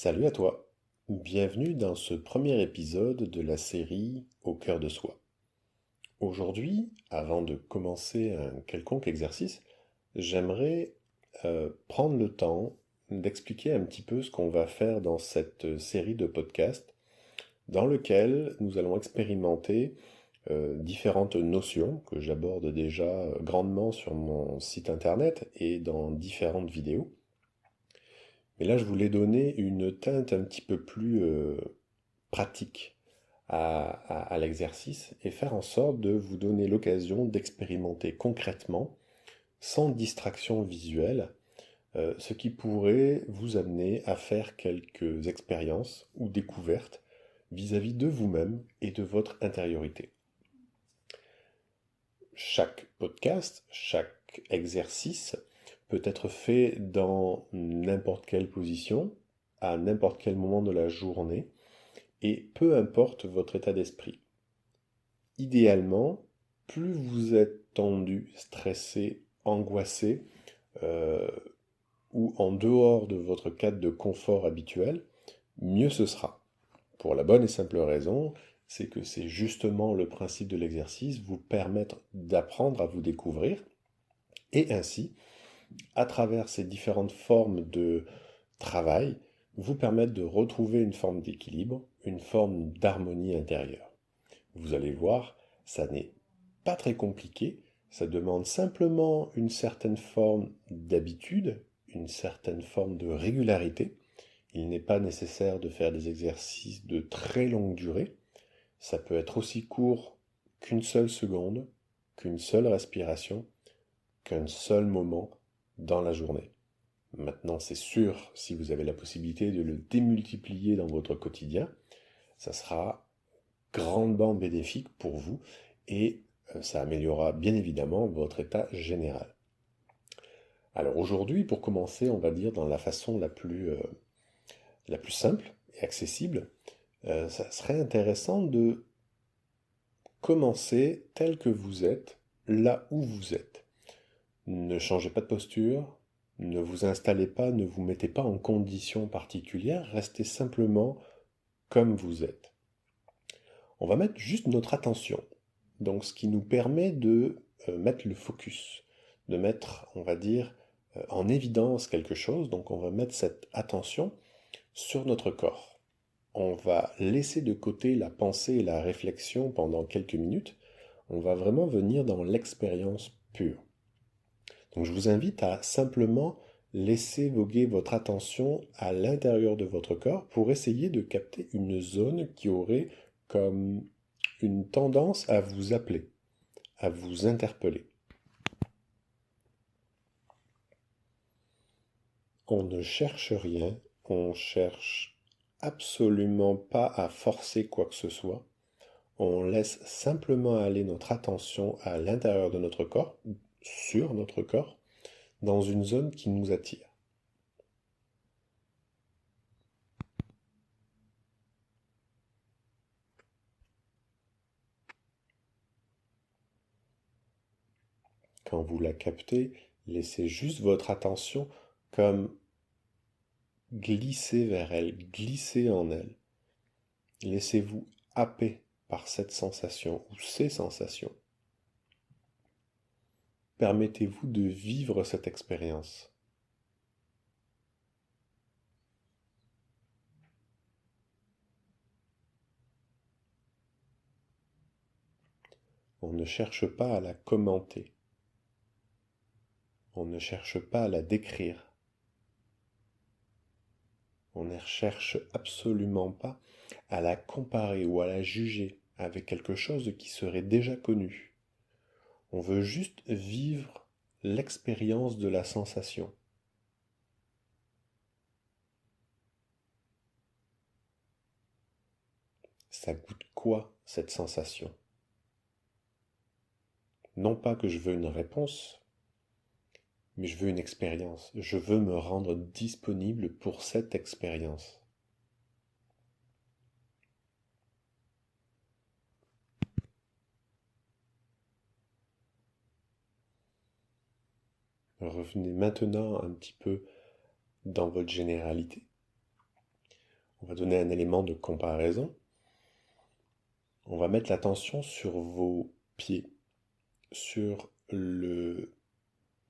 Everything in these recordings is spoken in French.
Salut à toi, bienvenue dans ce premier épisode de la série Au cœur de soi. Aujourd'hui, avant de commencer un quelconque exercice, j'aimerais prendre le temps d'expliquer un petit peu ce qu'on va faire dans cette série de podcasts dans lequel nous allons expérimenter différentes notions que j'aborde déjà grandement sur mon site internet et dans différentes vidéos. Mais là, je voulais donner une teinte un petit peu plus pratique à l'exercice et faire en sorte de vous donner l'occasion d'expérimenter concrètement, sans distraction visuelle, ce qui pourrait vous amener à faire quelques expériences ou découvertes vis-à-vis de vous-même et de votre intériorité. Chaque podcast, chaque exercice peut être fait dans n'importe quelle position, à n'importe quel moment de la journée, et peu importe votre état d'esprit. Idéalement, plus vous êtes tendu, stressé, angoissé, euh, ou en dehors de votre cadre de confort habituel, mieux ce sera. Pour la bonne et simple raison, c'est que c'est justement le principe de l'exercice, vous permettre d'apprendre à vous découvrir, et ainsi, à travers ces différentes formes de travail, vous permettre de retrouver une forme d'équilibre, une forme d'harmonie intérieure. Vous allez voir, ça n'est pas très compliqué, ça demande simplement une certaine forme d'habitude, une certaine forme de régularité. Il n'est pas nécessaire de faire des exercices de très longue durée. Ça peut être aussi court qu'une seule seconde, qu'une seule respiration, qu'un seul moment dans la journée. Maintenant, c'est sûr, si vous avez la possibilité de le démultiplier dans votre quotidien, ça sera grandement bénéfique pour vous et ça améliorera bien évidemment votre état général. Alors aujourd'hui, pour commencer, on va dire dans la façon la plus simple et accessible, ça serait intéressant de commencer tel que vous êtes, là où vous êtes. Ne changez pas de posture, ne vous installez pas, ne vous mettez pas en condition particulière, restez simplement comme vous êtes. On va mettre juste notre attention, donc ce qui nous permet de mettre le focus, de mettre, on va dire, en évidence quelque chose, donc on va mettre cette attention sur notre corps. On va laisser de côté la pensée et la réflexion pendant quelques minutes, on va vraiment venir dans l'expérience pure. Donc je vous invite à simplement laisser voguer votre attention à l'intérieur de votre corps pour essayer de capter une zone qui aurait comme une tendance à vous appeler, à vous interpeller. On ne cherche rien, on cherche absolument pas à forcer quoi que ce soit. On laisse simplement aller notre attention à l'intérieur de notre corps, sur notre corps, dans une zone qui nous attire. Quand vous la captez, laissez juste votre attention comme glisser vers elle, glisser en elle. Laissez-vous happer par cette sensation ou ces sensations. Permettez-vous de vivre cette expérience. On ne cherche pas à la commenter. On ne cherche pas à la décrire. On ne cherche absolument pas à la comparer ou à la juger avec quelque chose qui serait déjà connu. On veut juste vivre l'expérience de la sensation. Ça goûte quoi cette sensation? Non pas que je veux une réponse, mais je veux une expérience. Je veux me rendre disponible pour cette expérience. Revenez maintenant un petit peu dans votre généralité. On va donner un élément de comparaison. On va mettre l'attention sur vos pieds, sur le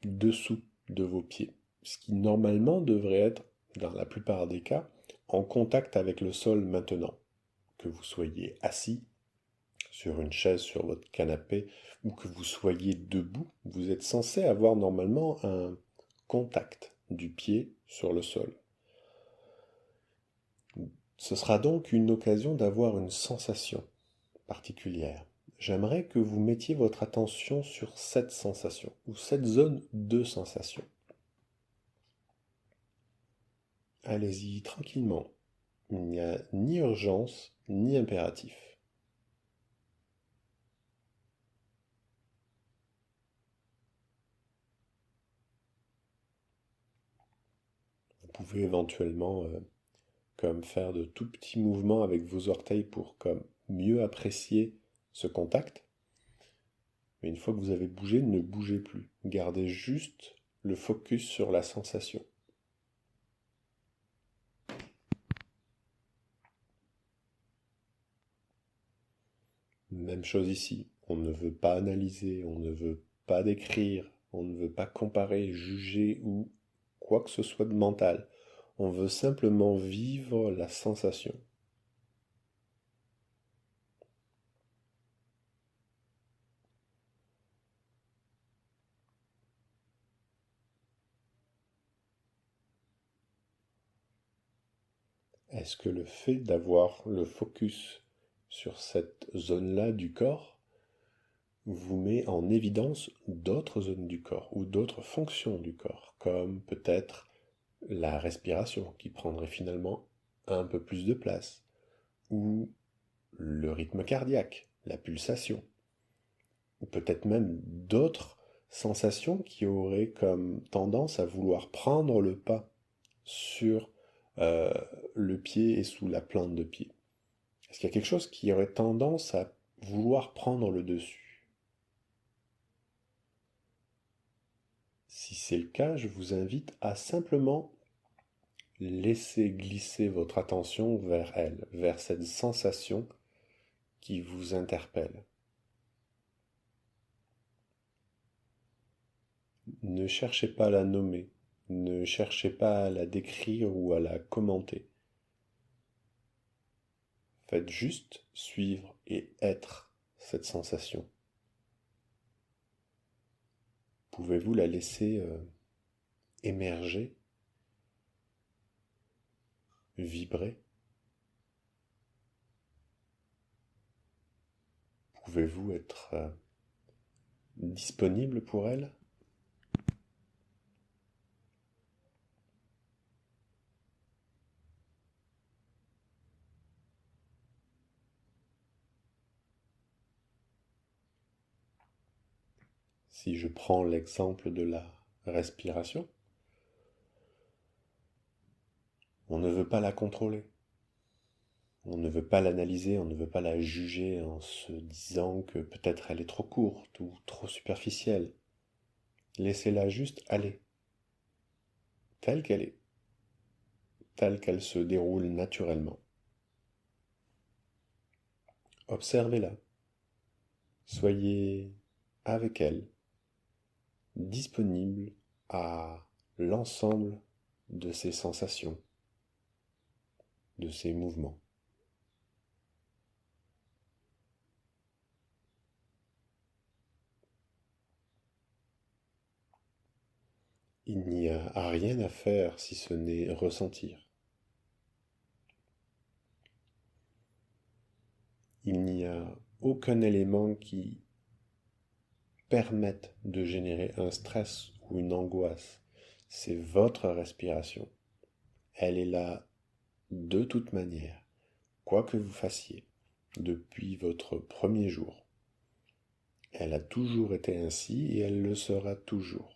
dessous de vos pieds, ce qui normalement devrait être, dans la plupart des cas, en contact avec le sol maintenant, que vous soyez assis sur une chaise, sur votre canapé, ou que vous soyez debout, vous êtes censé avoir normalement un contact du pied sur le sol. Ce sera donc une occasion d'avoir une sensation particulière. J'aimerais que vous mettiez votre attention sur cette sensation, ou cette zone de sensation. Allez-y tranquillement. Il n'y a ni urgence, ni impératif. Vous pouvez éventuellement comme faire de tout petits mouvements avec vos orteils pour comme mieux apprécier ce contact. Mais une fois que vous avez bougé, ne bougez plus. Gardez juste le focus sur la sensation. Même chose ici. On ne veut pas analyser, on ne veut pas décrire, on ne veut pas comparer, juger ou quoi que ce soit de mental. On veut simplement vivre la sensation. Est-ce que le fait d'avoir le focus sur cette zone-là du corps vous met en évidence d'autres zones du corps ou d'autres fonctions du corps, comme peut-être la respiration qui prendrait finalement un peu plus de place, ou le rythme cardiaque, la pulsation, ou peut-être même d'autres sensations qui auraient comme tendance à vouloir prendre le pas sur euh, le pied et sous la plante de pied. Est-ce qu'il y a quelque chose qui aurait tendance à vouloir prendre le dessus? Si c'est le cas, je vous invite à simplement laisser glisser votre attention vers elle, vers cette sensation qui vous interpelle. Ne cherchez pas à la nommer, ne cherchez pas à la décrire ou à la commenter. Faites juste suivre et être cette sensation. Pouvez-vous la laisser émerger, vibrer? Pouvez-vous être disponible pour elle? Si je prends l'exemple de la respiration, on ne veut pas la contrôler. On ne veut pas l'analyser, on ne veut pas la juger en se disant que peut-être elle est trop courte ou trop superficielle. Laissez-la juste aller, telle qu'elle se déroule naturellement. Observez-la. Soyez avec elle, disponible à l'ensemble de ses sensations, de ses mouvements. Il n'y a rien à faire si ce n'est ressentir. Il n'y a aucun élément qui permette de générer un stress ou une angoisse. C'est votre respiration. Elle est là de toute manière, quoi que vous fassiez, depuis votre premier jour. Elle a toujours été ainsi et elle le sera toujours.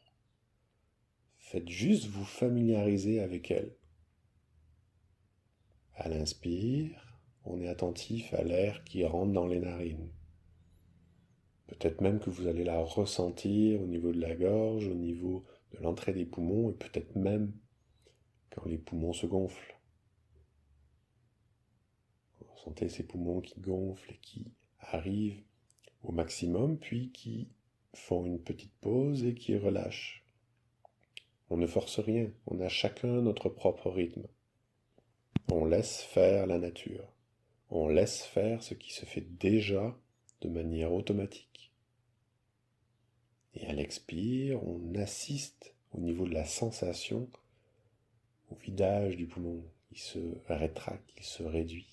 Faites juste vous familiariser avec elle. À l'inspire, on est attentif à l'air qui rentre dans les narines. Peut-être même que vous allez la ressentir au niveau de la gorge, au niveau de l'entrée des poumons et peut-être même quand les poumons se gonflent. Sentez ces poumons qui gonflent et qui arrivent au maximum, puis qui font une petite pause et qui relâchent. On ne force rien, on a chacun notre propre rythme. On laisse faire la nature. On laisse faire ce qui se fait déjà de manière automatique. Et à l'expire, on assiste au niveau de la sensation au vidage du poumon. Il se rétracte, il se réduit.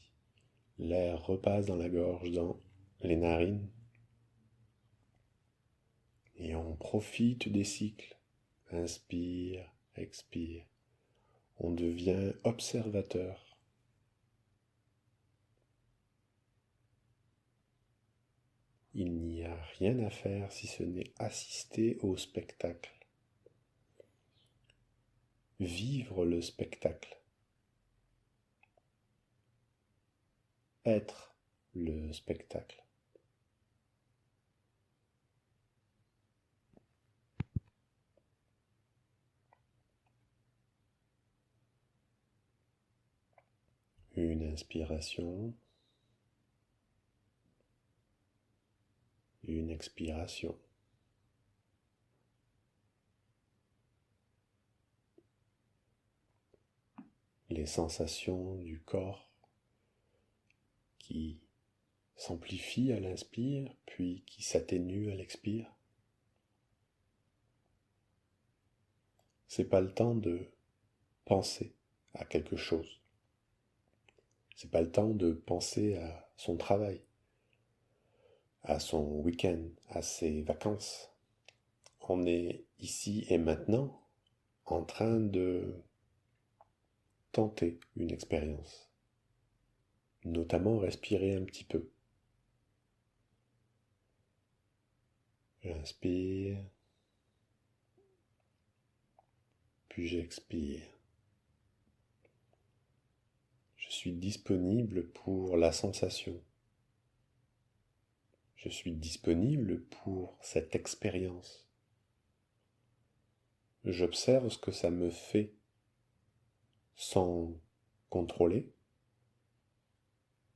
L'air repasse dans la gorge, dans les narines. Et on profite des cycles. Inspire, expire. On devient observateur. Il n'y a rien à faire si ce n'est assister au spectacle. Vivre le spectacle. Être le spectacle. Une inspiration, une expiration. Les sensations du corps qui s'amplifient à l'inspire, puis qui s'atténuent à l'expire. C'est pas le temps de penser à quelque chose. C'est pas le temps de penser à son travail, à son week-end, à ses vacances. On est ici et maintenant en train de tenter une expérience, notamment respirer un petit peu. J'inspire, puis j'expire. Je suis disponible pour la sensation. Je suis disponible pour cette expérience. J'observe ce que ça me fait sans contrôler,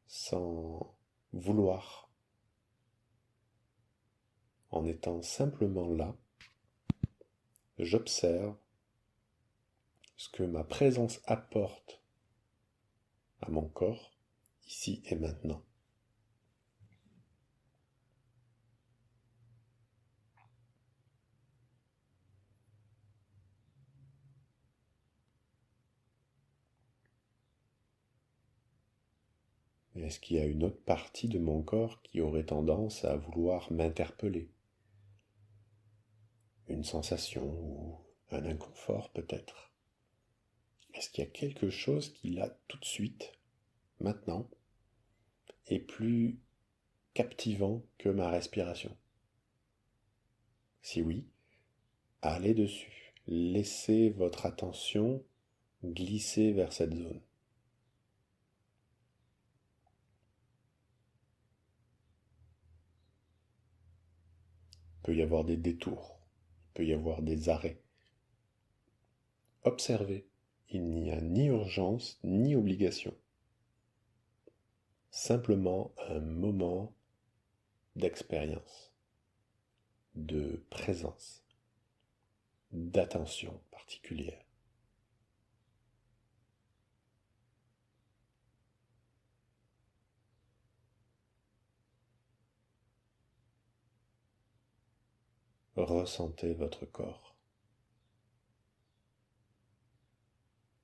sans vouloir, en étant simplement là. J'observe ce que ma présence apporte à mon corps, ici et maintenant. Est-ce qu'il y a une autre partie de mon corps qui aurait tendance à vouloir m'interpeller? Une sensation ou un inconfort peut-être? Est-ce qu'il y a quelque chose qui là tout de suite, maintenant, est plus captivant que ma respiration? Si oui, allez dessus. Laissez votre attention glisser vers cette zone. Il peut y avoir des détours, il peut y avoir des arrêts. Observez, il n'y a ni urgence ni obligation. Simplement un moment d'expérience, de présence, d'attention particulière. Ressentez votre corps.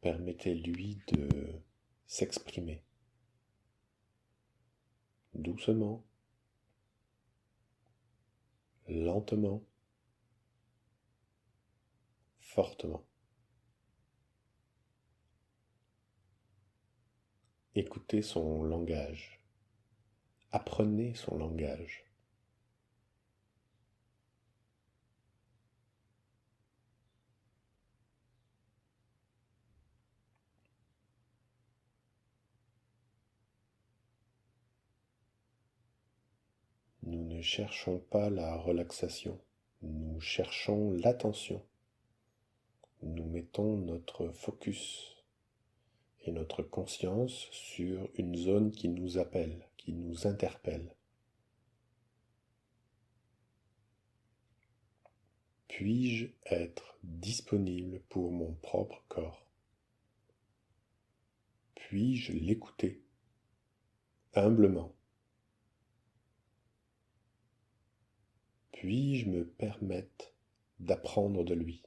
Permettez-lui de s'exprimer doucement, lentement, fortement. Écoutez son langage. Apprenez son langage. Nous ne cherchons pas la relaxation, nous cherchons l'attention. Nous mettons notre focus et notre conscience sur une zone qui nous appelle, qui nous interpelle. Puis-je être disponible pour mon propre corps? Puis-je l'écouter humblement? Puis-je me permettre d'apprendre de lui?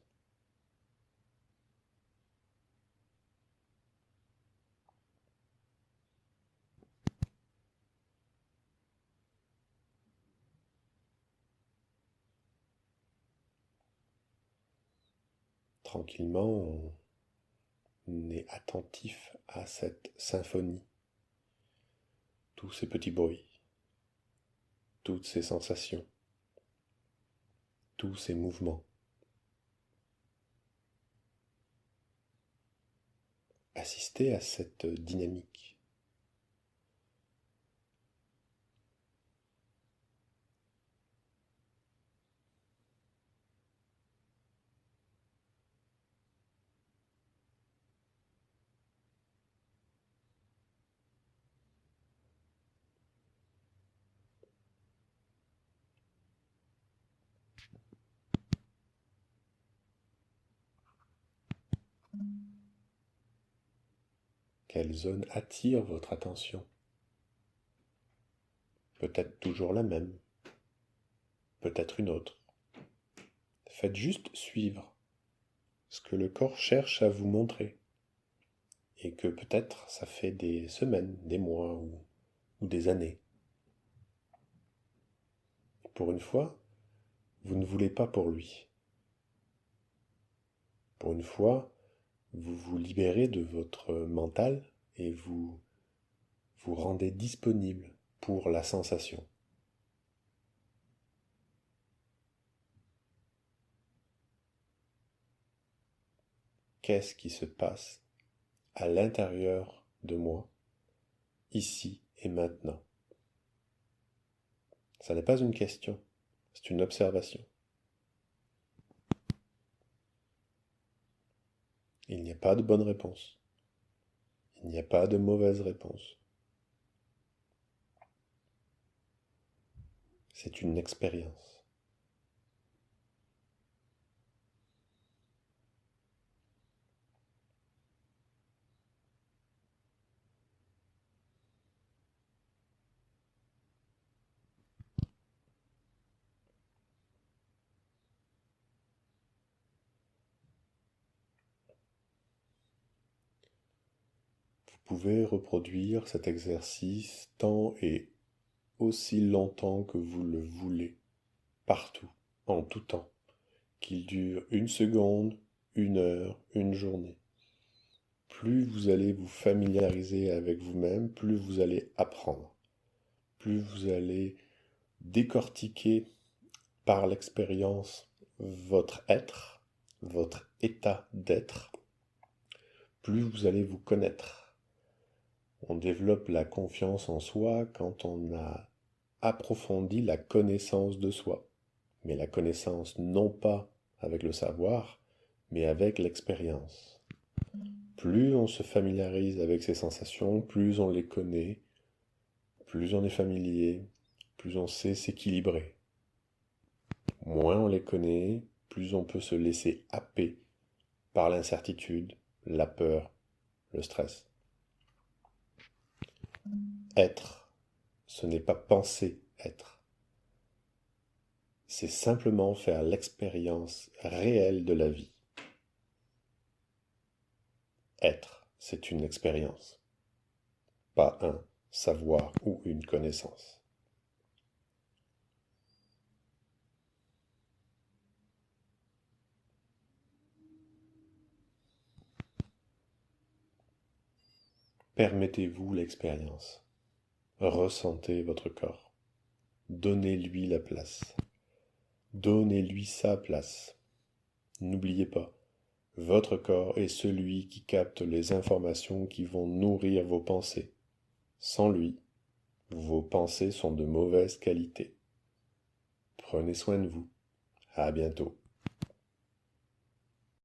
Tranquillement, on est attentif à cette symphonie, tous ces petits bruits, toutes ces sensations, tous ces mouvements. Assistez à cette dynamique. Quelle zone attire votre attention? Peut-être toujours la même, peut-être une autre. Faites juste suivre ce que le corps cherche à vous montrer. Et que peut-être ça fait des semaines, des mois ou des années. Pour une fois, vous ne voulez pas pour lui. Pour une fois, vous vous libérez de votre mental et vous vous rendez disponible pour la sensation. Qu'est-ce qui se passe à l'intérieur de moi, ici et maintenant? Ça n'est pas une question, c'est une observation. Il n'y a pas de bonne réponse. Il n'y a pas de mauvaise réponse. C'est une expérience. Vous pouvez reproduire cet exercice tant et aussi longtemps que vous le voulez, partout, en tout temps, qu'il dure une seconde, une heure, une journée. Plus vous allez vous familiariser avec vous-même, plus vous allez apprendre, plus vous allez décortiquer par l'expérience votre être, votre état d'être, plus vous allez vous connaître. On développe la confiance en soi quand on a approfondi la connaissance de soi. Mais la connaissance non pas avec le savoir, mais avec l'expérience. Plus on se familiarise avec ces sensations, plus on les connaît, plus on est familier, plus on sait s'équilibrer. Moins on les connaît, plus on peut se laisser happer par l'incertitude, la peur, le stress. Être, ce n'est pas penser être. C'est simplement faire l'expérience réelle de la vie. Être, c'est une expérience, pas un savoir ou une connaissance. Permettez-vous l'expérience. Ressentez votre corps. Donnez-lui la place. Donnez-lui sa place. N'oubliez pas, votre corps est celui qui capte les informations qui vont nourrir vos pensées. Sans lui, vos pensées sont de mauvaise qualité. Prenez soin de vous. À bientôt.